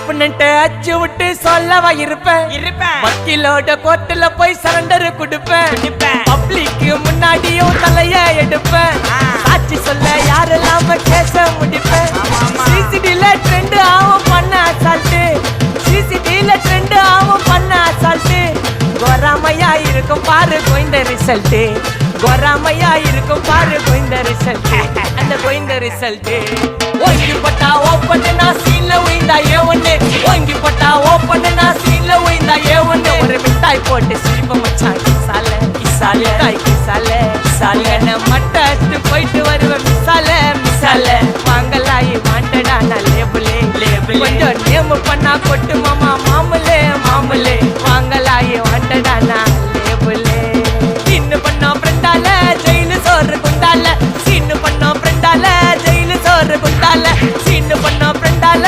அப்புன்னுட்டு அச்சு விட்டு சொல்லவா இருப்பேன் வக்கீலோட கோர்ட்டுல போய் சரண்டர் கொடுப்பேன் பப்ளிக்கு முன்னாடியும் தலைய எடுப்பேன் சாட்சி சொல்ல யாரெல்லாம கேச முடிப்பேன் சிசிடில ட்ரெண்ட் ஆகும் பண்ண அசால்ட்டு சிசிடில ட்ரெண்ட் ஆகும் பண்ண அசால்ட்டு கோராமையா இருக்கும் பாரு கோய்ந்த ரிசல்ட் கோராமையா இருக்கும் பாரு கோய்ந்த ரிசல்ட் அந்த கோய்ந்த ரிசல்ட் ஓங்கி பட்டா ஓப்பன் நான் சீன்ல உயிந்தா ஏவன்னு ஓங்கி பட்டா ஓப்பன் நான் சீன்ல உயிந்தா ஏவன்னு ஒரு மிட்டாய் போட்டு சிரிப்ப மச்சான் கிசால கிசால காய் கிசால கிசால மட்டாத்து போயிட்டு வருவேன் மிசால மிசால வாங்கலாயி வாண்டடா நான் லேபிளே லேபிள் கொஞ்சம் நேம் பண்ணா கொட்டு மாமா